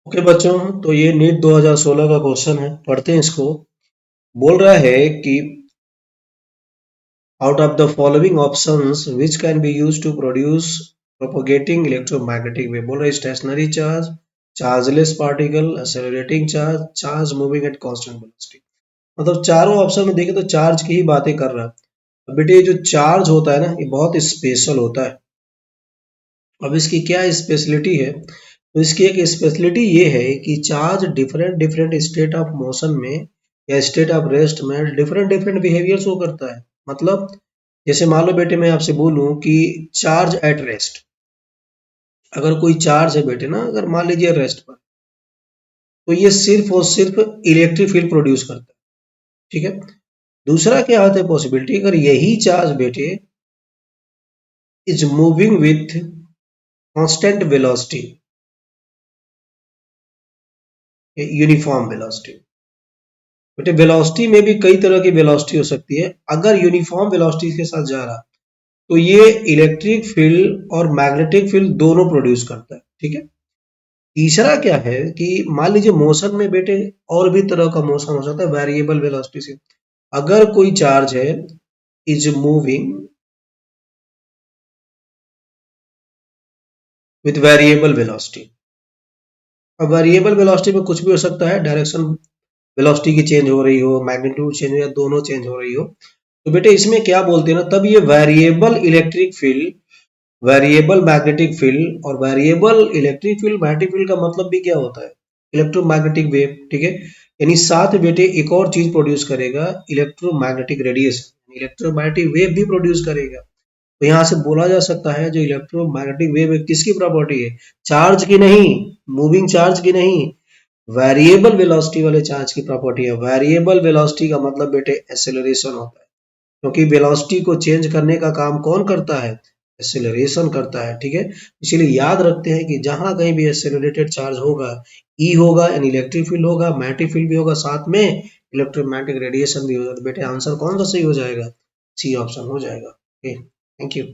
Okay बच्चों, तो ये नीट 2016 का क्वेश्चन है, पढ़ते हैं इसको। बोल रहा है कि out of the following options which can be used to produce propagating electromagnetic wave. बोल रहा है stationary charge, chargeless particle, accelerating charge, charge moving at constant velocity. मतलब चारों ऑप्शन में देखें तो चार्ज की ही बातें कर रहा है। अब बेटे ये जो चार्ज होता है ना, ये बहुत स्पेशल होता है। अब इसकी क्या स्पेशलिटी है? तो इसकी एक स्पेशलिटी ये है कि charge different different state of motion में या स्टेट ऑफ रेस्ट में डिफरेंट डिफरेंट बिहेवियर शो करता है। मतलब जैसे मान लो बेटे मैं आपसे बोलूं कि चार्ज एट रेस्ट, अगर कोई चार्ज है बेटे ना, अगर मान लीजिए रेस्ट पर, तो ये सिर्फ और सिर्फ इलेक्ट्रिक फील्ड प्रोड्यूस करता है। ठीक है। दूसरा क्या होता है पॉसिबिलिटी, अगर यही चार्ज बेटे is moving with constant velocity, uniform velocity. बेटे वेलोसिटी में भी कई तरह की वेलोसिटी हो सकती है। अगर यूनिफॉर्म वेलोसिटी के साथ जा रहा तो ये इलेक्ट्रिक फील्ड और मैग्नेटिक फील्ड दोनों प्रोड्यूस करता है। ठीक है। तीसरा क्या है कि मान लीजिए मोशन में बेटे और भी तरह का मोशन हो सकता है वेरिएबल वेलोसिटी से। अगर कोई चार्ज है is moving with variable velocity. अब वेरिएबल वेलोसिटी में कुछ भी हो सकता है, डायरेक्शन वेलोसिटी की चेंज हो रही हो, मैग्नीट्यूड चेंज हो या दोनों चेंज हो रही हो, तो बेटे इसमें क्या बोलते हैं ना, तब ये variable electric field, variable magnetic field और variable electric field magnetic field का मतलब भी क्या होता है, इलेक्ट्रोमैग्नेटिक वेव। ठीक है। यानी साथ बेटे एक और चीज प्रोड्यूस करेगा, इलेक्ट्रोमैग्नेटिक रेडिएशन, इलेक्ट्रोमैग्नेटिक वेव भी प्रोड्यूस करेगा। तो यहाँ से बोला जा सकता है जो इलेक्ट्रोमैग्नेटिक वेव है किसकी प्रॉपर्टी है, चार्ज की नहीं, मूविंग चार्ज की नहीं, वेरिएबल वेलोसिटी वाले चार्ज की प्रॉपर्टी है। वेरिएबल वेलोसिटी का मतलब बेटे एक्सेलरेशन होता है, क्योंकि वेलोसिटी को चेंज करने का काम कौन करता है, एक्सेलरेशन करता है। ठीक है। इसीलिए याद रखते हैं कि जहां कहीं भी एक्सेलरेटेड चार्ज होगा, ई होगा यानी इलेक्ट्रिक फील्ड होगा, मैग्नेटिक फील्ड भी होगा, साथ में इलेक्ट्रोमैग्नेटिक रेडिएशन भी होगा। तो बेटे आंसर कौन सा सही हो जाएगा, सी ऑप्शन हो जाएगा। Okay, thank you.